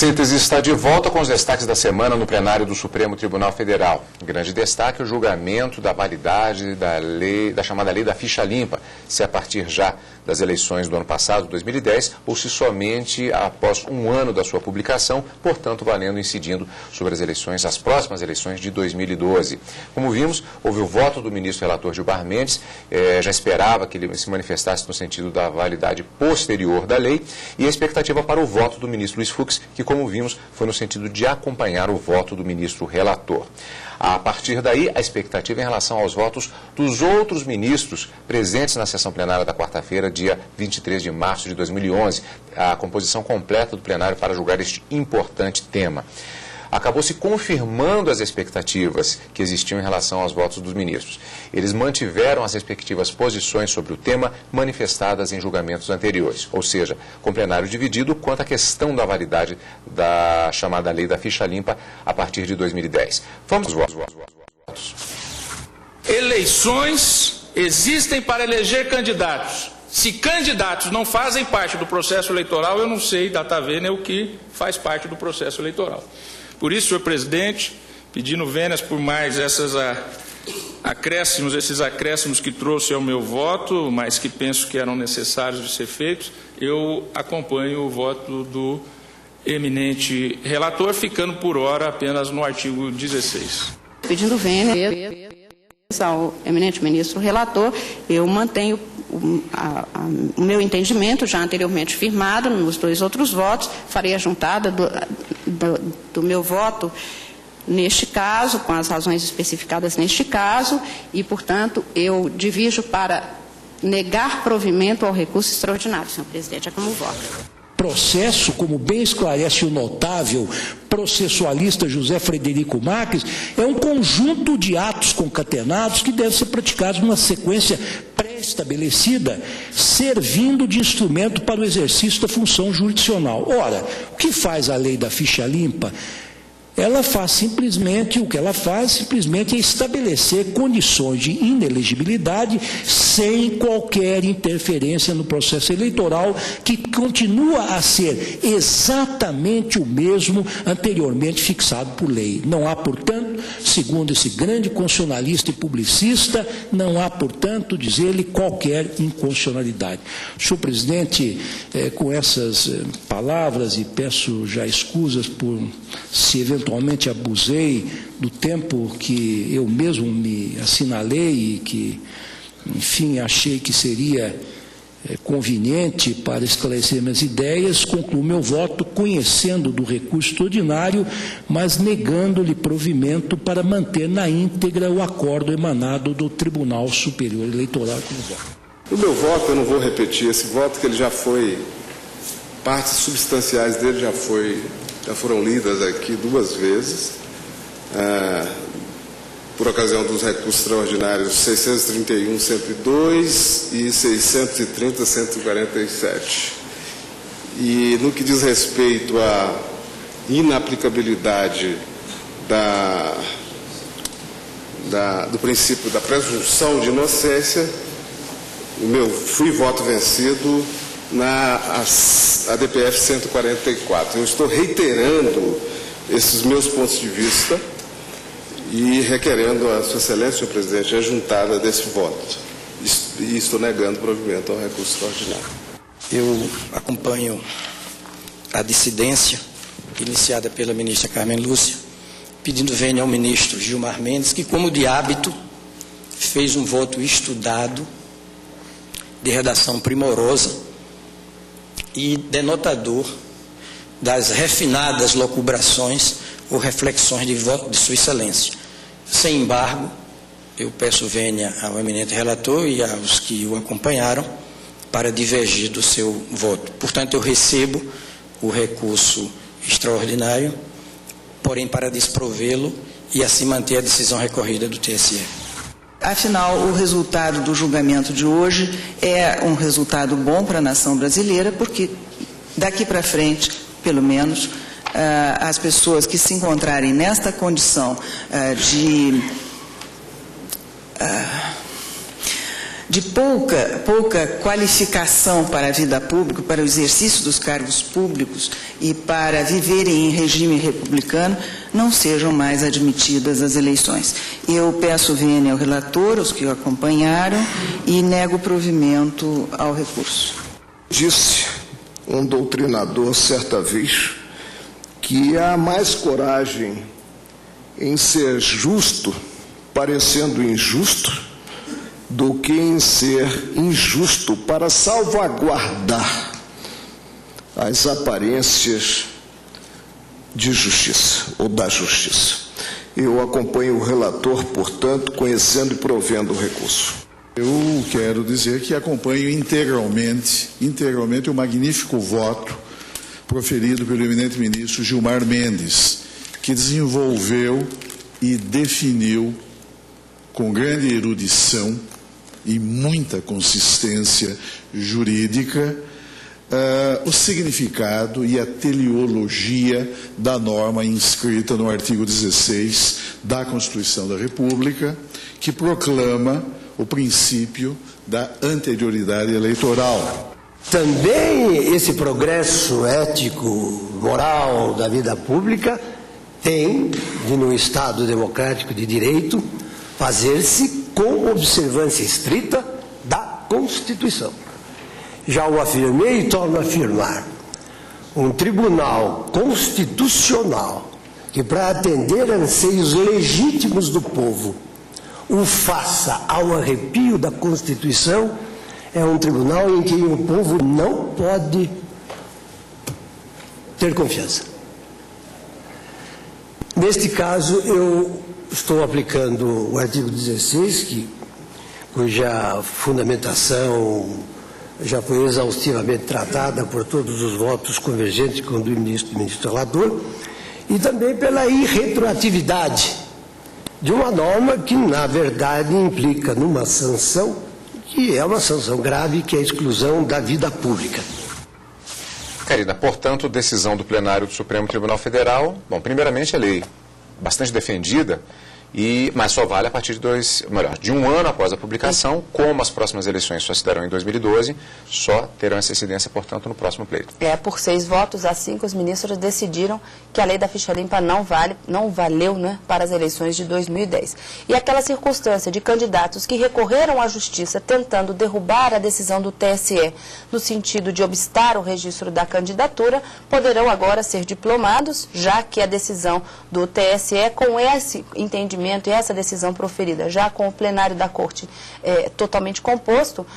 Síntese está de volta com os destaques da semana no plenário do Supremo Tribunal Federal. Grande destaque o julgamento da validade da chamada lei da ficha limpa, se a partir já das eleições do ano passado, 2010, ou se somente após um ano da sua publicação, portanto valendo e incidindo sobre as próximas eleições de 2012. Como vimos, houve o voto do ministro relator Gilmar Mendes, já esperava que ele se manifestasse no sentido da validade posterior da lei, e a expectativa para o voto do ministro Luiz Fux, que, como vimos, foi no sentido de acompanhar o voto do ministro relator. A partir daí, a expectativa em relação aos votos dos outros ministros presentes na sessão plenária da quarta-feira, dia 23 de março de 2011, a composição completa do plenário para julgar este importante tema. Acabou se confirmando as expectativas que existiam em relação aos votos dos ministros. Eles mantiveram as respectivas posições sobre o tema manifestadas em julgamentos anteriores, ou seja, com plenário dividido quanto à questão da validade da chamada lei da ficha limpa a partir de 2010. Vamos aos votos. Eleições existem para eleger candidatos. Se candidatos não fazem parte do processo eleitoral, eu não sei, data vênia, o que faz parte do processo eleitoral. Por isso, senhor presidente, pedindo vênias por mais esses acréscimos que trouxe ao meu voto, mas que penso que eram necessários de ser feitos, eu acompanho o voto do eminente relator, ficando por hora apenas no artigo 16. Pedindo vênias ao eminente ministro relator, eu mantenho o meu entendimento, já anteriormente firmado nos dois outros votos, farei a juntada do meu voto neste caso, com as razões especificadas neste caso, e, portanto, eu divijo para negar provimento ao recurso extraordinário, senhor presidente. É como voto. Processo, como bem esclarece o notável processualista José Frederico Marques, é um conjunto de atos concatenados que devem ser praticados numa sequência pré-estabelecida, servindo de instrumento para o exercício da função jurisdicional. Ora, o que faz a lei da ficha limpa? Ela faz simplesmente, o que ela faz simplesmente é estabelecer condições de inelegibilidade sem qualquer interferência no processo eleitoral, que continua a ser exatamente o mesmo anteriormente fixado por lei. Não há, portanto, segundo esse grande constitucionalista e publicista, não há, portanto, dizer-lhe qualquer inconstitucionalidade. Senhor presidente, com essas palavras, e peço já escusas por se eventualmente abusei do tempo que eu mesmo me assinalei e que, enfim, achei que seria conveniente para esclarecer minhas ideias, concluo meu voto conhecendo do recurso extraordinário, mas negando-lhe provimento para manter na íntegra o acordo emanado do Tribunal Superior Eleitoral. O meu voto, eu não vou repetir esse voto, que ele já foi, partes substanciais dele já foram lidas aqui duas vezes, por ocasião dos recursos extraordinários 631-102 e 630-147. E no que diz respeito à inaplicabilidade do princípio da presunção de inocência, fui voto vencido na ADPF 144. Eu estou reiterando esses meus pontos de vista e requerendo a Sua Excelência, senhor presidente, a juntada desse voto. E estou negando provimento ao recurso extraordinário. Eu acompanho a dissidência iniciada pela ministra Carmen Lúcia, pedindo vênia ao ministro Gilmar Mendes, que, como de hábito, fez um voto estudado, de redação primorosa, e denotador das refinadas locubrações ou reflexões de voto de Sua Excelência. Sem embargo, eu peço vênia ao eminente relator e aos que o acompanharam para divergir do seu voto. Portanto, eu recebo o recurso extraordinário, porém para desprovê-lo e assim manter a decisão recorrida do TSE. Afinal, o resultado do julgamento de hoje é um resultado bom para a nação brasileira, porque daqui para frente, pelo menos, as pessoas que se encontrarem nesta de pouca qualificação para a vida pública, para o exercício dos cargos públicos e para viverem em regime republicano, não sejam mais admitidas às eleições. Eu peço vênia ao relator, aos que o acompanharam, e nego provimento ao recurso. Disse um doutrinador certa vez que há mais coragem em ser justo, parecendo injusto, do que em ser injusto para salvaguardar as aparências de justiça ou da justiça. Eu acompanho o relator, portanto, conhecendo e provendo o recurso. Eu quero dizer que acompanho integralmente o magnífico voto proferido pelo eminente ministro Gilmar Mendes, que desenvolveu e definiu com grande erudição e muita consistência jurídica o significado e a teleologia da norma inscrita no artigo 16 da Constituição da República, que proclama o princípio da anterioridade eleitoral. Também esse progresso ético, moral da vida pública tem de, num Estado democrático de direito, fazer-se com observância estrita da Constituição. Já o afirmei e torno a afirmar. Um tribunal constitucional que, para atender anseios legítimos do povo, o faça ao arrepio da Constituição, é um tribunal em que o povo não pode ter confiança. Neste caso, eu estou aplicando o artigo 16, cuja fundamentação já foi exaustivamente tratada por todos os votos convergentes com o do ministro relator, e também pela irretroatividade de uma norma que, na verdade, implica numa sanção, que é uma sanção grave, que é a exclusão da vida pública. Karina, portanto, decisão do plenário do Supremo Tribunal Federal, bom, primeiramente a lei bastante defendida, mas só vale a partir de um ano após a publicação, como as próximas eleições só se darão em 2012, só terão essa incidência, portanto, no próximo pleito. Por 6 votos a 5, os ministros decidiram que a lei da ficha limpa não valeu, né, para as eleições de 2010. E aquela circunstância de candidatos que recorreram à justiça tentando derrubar a decisão do TSE no sentido de obstar o registro da candidatura, poderão agora ser diplomados, já que a decisão do TSE, com esse entendimento e essa decisão proferida, já com o plenário da Corte totalmente composto,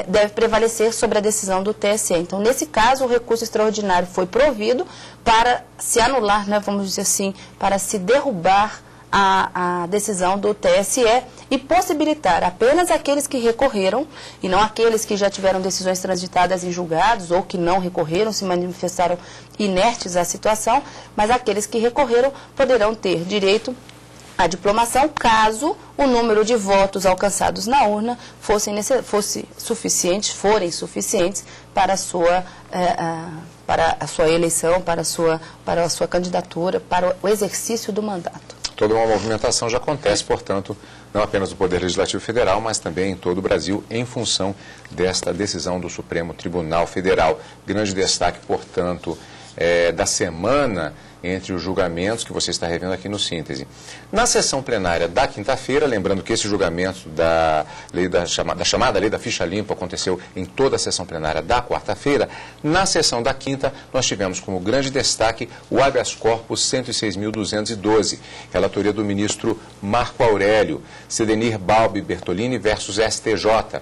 deve prevalecer sobre a decisão do TSE. Então, nesse caso, o recurso extraordinário foi provido para se anular, né, vamos dizer assim, para se derrubar a decisão do TSE e possibilitar apenas aqueles que recorreram, e não aqueles que já tiveram decisões transitadas em julgados ou que não recorreram, se manifestaram inertes à situação, mas aqueles que recorreram poderão ter direito à diplomação, caso o número de votos alcançados na urna forem suficientes para a sua eleição, para a sua candidatura, para o exercício do mandato. Toda uma movimentação já acontece, portanto, não apenas no Poder Legislativo Federal, mas também em todo o Brasil, em função desta decisão do Supremo Tribunal Federal. Grande destaque, portanto, da semana entre os julgamentos que você está revendo aqui no Síntese. Na sessão plenária da quinta-feira, lembrando que esse julgamento da chamada Lei da Ficha Limpa aconteceu em toda a sessão plenária da quarta-feira, na sessão da quinta nós tivemos como grande destaque o habeas corpus 106.212, relatoria do ministro Marco Aurélio, Sedenir Balbi Bertolini versus STJ.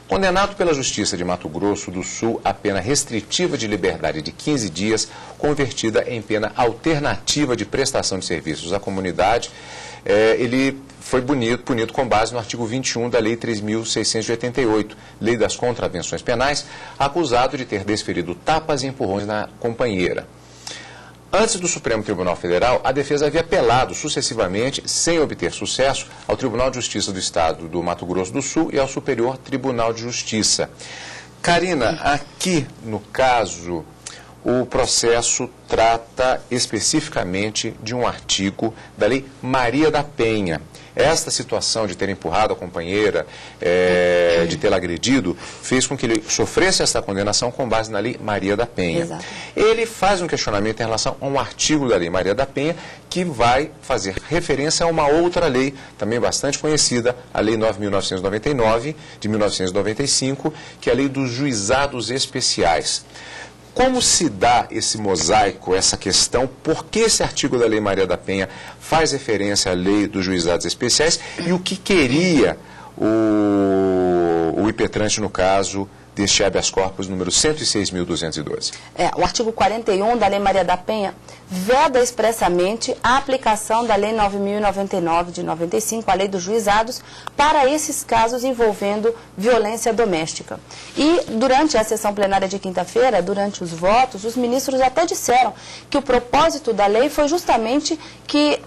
Condenado pela Justiça de Mato Grosso do Sul a pena restritiva de liberdade de 15 dias, convertida em pena alternativa de prestação de serviços à comunidade, ele foi punido com base no artigo 21 da Lei 3.688, Lei das Contravenções Penais, acusado de ter desferido tapas e empurrões na companheira. Antes do Supremo Tribunal Federal, a defesa havia apelado sucessivamente, sem obter sucesso, ao Tribunal de Justiça do Estado do Mato Grosso do Sul e ao Superior Tribunal de Justiça. Karina, aqui no caso, o processo trata especificamente de um artigo da Lei Maria da Penha. esta situação de ter empurrado a companheira, de tê-la agredido, fez com que ele sofresse essa condenação com base na Lei Maria da Penha. Exato. Ele faz um questionamento em relação a um artigo da Lei Maria da Penha que vai fazer referência a uma outra lei, também bastante conhecida, a Lei 9.999, de 1995, que é a Lei dos Juizados Especiais. Como se dá esse mosaico, essa questão? Por que esse artigo da Lei Maria da Penha faz referência à Lei dos Juizados Especiais e o que queria o impetrante no caso deste habeas corpus número 106.212? O artigo 41 da Lei Maria da Penha veda expressamente a aplicação da Lei 9.099 de 95, a Lei dos Juizados, para esses casos envolvendo violência doméstica. E durante a sessão plenária de quinta-feira, durante os votos, os ministros até disseram que o propósito da lei foi justamente que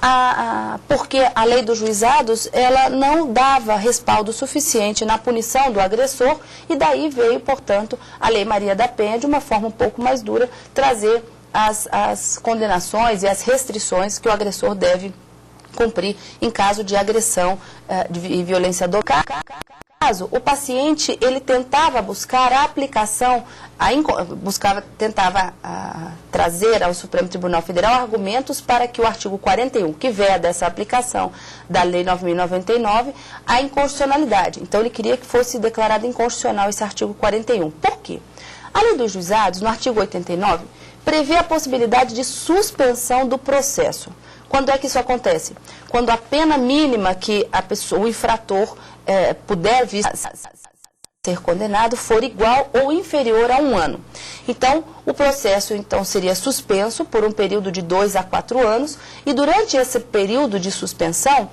porque a Lei dos Juizados ela não dava respaldo suficiente na punição do agressor e daí veio, portanto, a Lei Maria da Penha, de uma forma um pouco mais dura, trazer as condenações e as restrições que o agressor deve cumprir em caso de agressão e violência doméstica. Caso o paciente ele tentava buscar a aplicação, tentava trazer ao Supremo Tribunal Federal argumentos para que o artigo 41, que veda essa aplicação da Lei 9.099, a inconstitucionalidade. Então ele queria que fosse declarado inconstitucional esse artigo 41. Por quê? A Lei dos Juizados, no artigo 89, prevê a possibilidade de suspensão do processo. Quando é que isso acontece? Quando a pena mínima que o infrator puder vir a ser condenado for igual ou inferior a 1 ano. Então, o processo seria suspenso por um período de 2 a 4 anos e durante esse período de suspensão,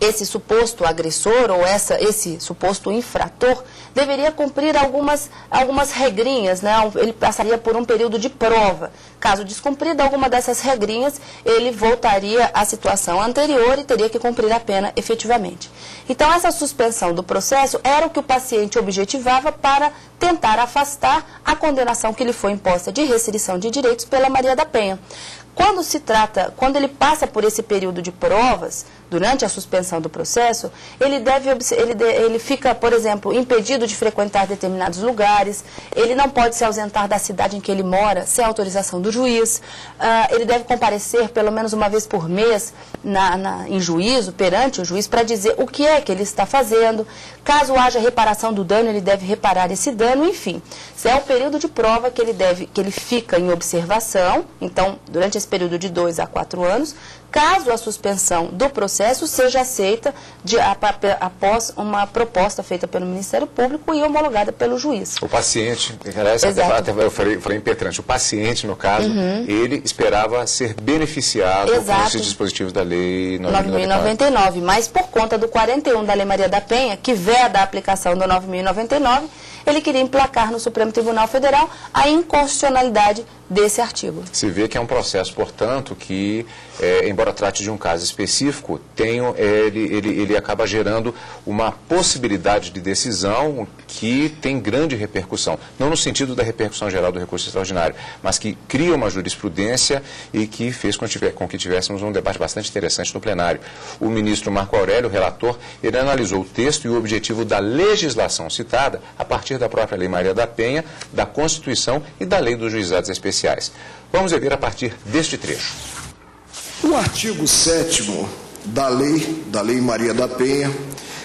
esse suposto agressor ou esse suposto infrator deveria cumprir algumas regrinhas, né? Ele passaria por um período de prova. Caso descumprida alguma dessas regrinhas, ele voltaria à situação anterior e teria que cumprir a pena efetivamente. Então, essa suspensão do processo era o que o paciente objetivava para tentar afastar a condenação que lhe foi imposta de restrição de direitos pela Maria da Penha. Quando ele passa por esse período de provas, durante a suspensão do processo, ele fica, por exemplo, impedido de frequentar determinados lugares, ele não pode se ausentar da cidade em que ele mora sem autorização do juiz, ele deve comparecer pelo menos uma vez por mês em juízo, perante o juiz, para dizer o que é que ele está fazendo. Caso haja reparação do dano, ele deve reparar esse dano, enfim. Esse é o período de prova que ele fica em observação, então, durante esse período de 2 a 4 anos, caso a suspensão do processo seja aceita após uma proposta feita pelo Ministério Público e homologada pelo juiz. O paciente, eu falei impetrante, o paciente, no caso, ele esperava ser beneficiado com esses dispositivos da Lei 9.099, mas por conta do 41 da Lei Maria da Penha, que veda a aplicação do 9.099, ele queria emplacar no Supremo Tribunal Federal a inconstitucionalidade desse artigo. Se vê que é um processo, portanto, que, embora trate de um caso específico, ele acaba gerando uma possibilidade de decisão que tem grande repercussão. Não no sentido da repercussão geral do recurso extraordinário, mas que cria uma jurisprudência e que fez com que tivéssemos um debate bastante interessante no plenário. O ministro Marco Aurélio, relator, ele analisou o texto e o objetivo da legislação citada a partir da própria Lei Maria da Penha, da Constituição e da Lei dos Juizados Especiais. Vamos ver a partir deste trecho. O artigo 7º da Lei Maria da Penha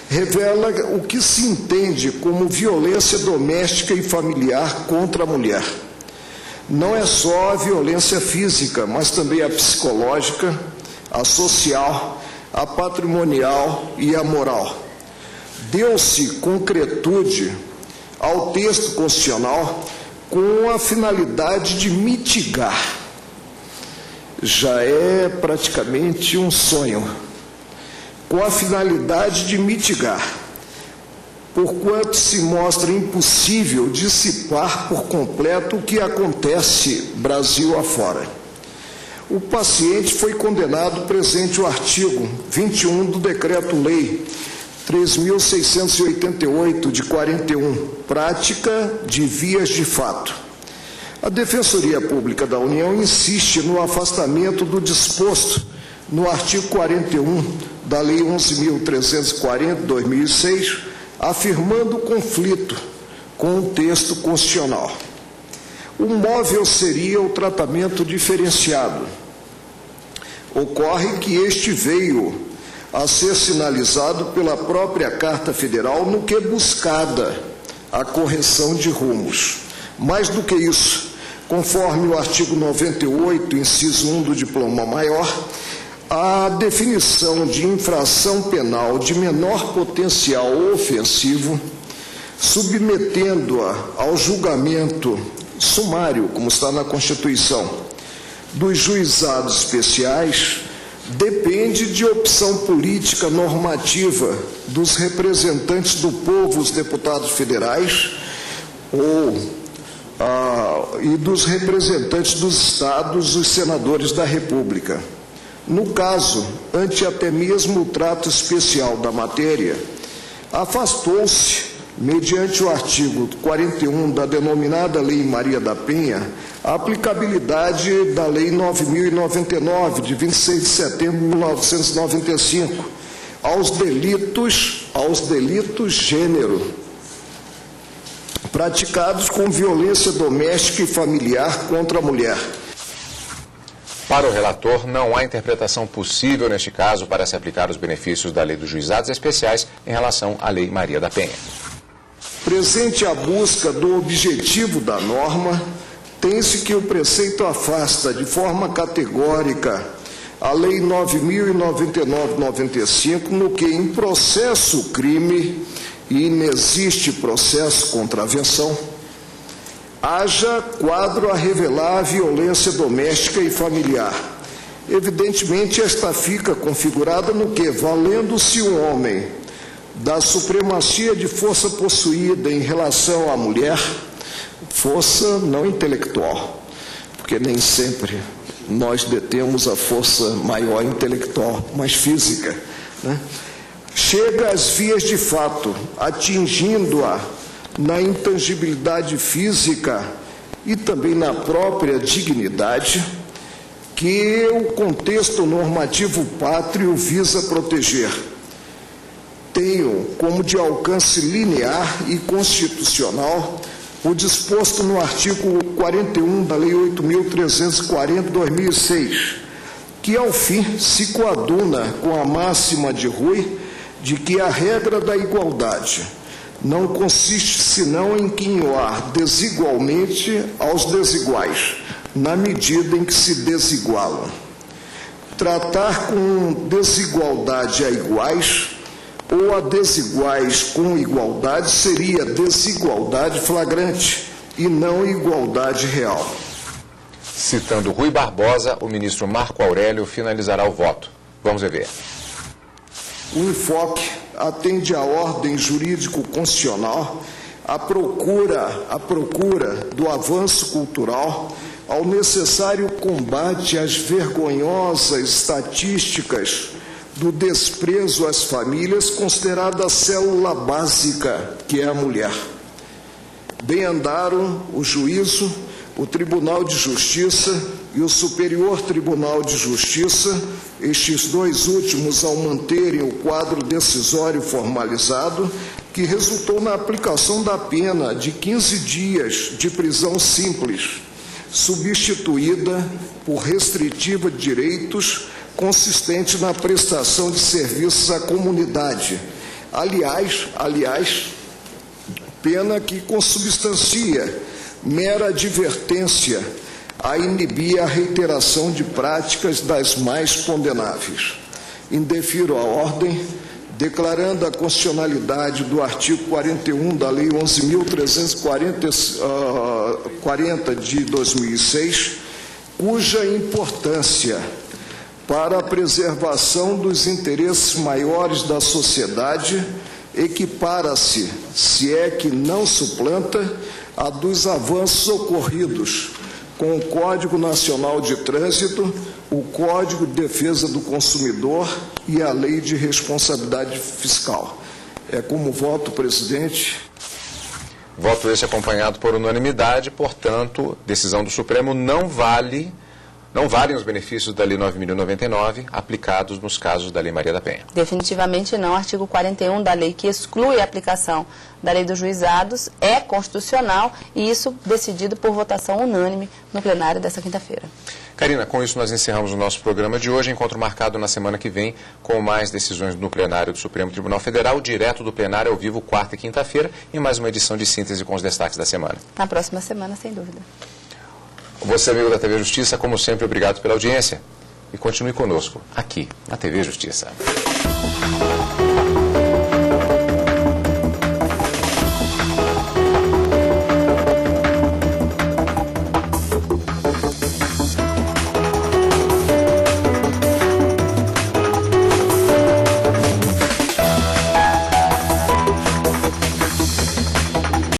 revela o que se entende como violência doméstica e familiar contra a mulher. Não é só a violência física, mas também a psicológica, a social, a patrimonial e a moral. Deu-se concretude ao texto constitucional com a finalidade de mitigar. Já é praticamente um sonho. Com a finalidade de mitigar, porquanto se mostra impossível dissipar por completo o que acontece Brasil afora. O paciente foi condenado presente o artigo 21 do Decreto-Lei 3.688, de 41, prática de vias de fato. A Defensoria Pública da União insiste no afastamento do disposto no artigo 41 da Lei 11.340, de 2006, afirmando o conflito com o texto constitucional. O móvel seria o tratamento diferenciado. Ocorre que este veio a ser sinalizado pela própria Carta Federal no que buscada a correção de rumos. Mais do que isso, conforme o artigo 98, inciso 1 do Diploma Maior, a definição de infração penal de menor potencial ofensivo, submetendo-a ao julgamento sumário, como está na Constituição, dos juizados especiais, depende de opção política normativa dos representantes do povo, os deputados federais, e dos representantes dos estados, os senadores da República. No caso, ante até mesmo o trato especial da matéria, afastou-se, mediante o artigo 41 da denominada Lei Maria da Penha, a aplicabilidade da Lei 9.099, de 26 de setembro de 1995, aos delitos gênero, praticados com violência doméstica e familiar contra a mulher. Para o relator, não há interpretação possível neste caso para se aplicar os benefícios da Lei dos Juizados Especiais em relação à Lei Maria da Penha. Presente a busca do objetivo da norma, tem-se que o preceito afasta de forma categórica a Lei 9.099/95, no que em processo crime e inexiste processo contravenção, haja quadro a revelar a violência doméstica e familiar. Evidentemente, esta fica configurada no que, valendo-se o homem da supremacia de força possuída em relação à mulher, força não intelectual, porque nem sempre nós detemos a força maior intelectual, mas física, né? Chega às vias de fato, atingindo-a na intangibilidade física e também na própria dignidade, que o contexto normativo pátrio visa proteger. Tenho como de alcance linear e constitucional o disposto no artigo 41 da Lei 8.340, de 2006, que ao fim se coaduna com a máxima de Rui de que a regra da igualdade não consiste senão em quinhoar desigualmente aos desiguais, na medida em que se desigualam. Tratar com desigualdade a iguais ou a desiguais com igualdade seria desigualdade flagrante e não igualdade real. Citando Rui Barbosa, o ministro Marco Aurélio finalizará o voto. Vamos ver. O enfoque atende à ordem jurídico-constitucional, à procura do avanço cultural, ao necessário combate às vergonhosas estatísticas do desprezo às famílias, considerada a célula básica que é a mulher. Bem andaram o juízo, o Tribunal de Justiça e o Superior Tribunal de Justiça, estes dois últimos ao manterem o quadro decisório formalizado, que resultou na aplicação da pena de 15 dias de prisão simples, substituída por restritiva de direitos, consistente na prestação de serviços à comunidade. Aliás, pena que consubstancia mera advertência a inibir a reiteração de práticas das mais condenáveis. Indefiro a ordem, declarando a constitucionalidade do artigo 41 da Lei 11.340 de 2006, cuja importância para a preservação dos interesses maiores da sociedade equipara-se, se é que não suplanta, a dos avanços ocorridos com o Código Nacional de Trânsito, o Código de Defesa do Consumidor e a Lei de Responsabilidade Fiscal. É como voto, presidente. Voto esse acompanhado por unanimidade, portanto, decisão do Supremo não vale não valem os benefícios da Lei 9.099 aplicados nos casos da Lei Maria da Penha. Definitivamente não. Artigo 41 da lei, que exclui a aplicação da Lei dos Juizados, é constitucional, e isso decidido por votação unânime no plenário desta quinta-feira. Karina, com isso nós encerramos o nosso programa de hoje. Encontro marcado na semana que vem com mais decisões no plenário do Supremo Tribunal Federal, direto do plenário ao vivo, quarta e quinta-feira, e mais uma edição de síntese com os destaques da semana. Na próxima semana, sem dúvida. Você, amigo da TV Justiça, como sempre, obrigado pela audiência. E continue conosco, aqui, na TV Justiça.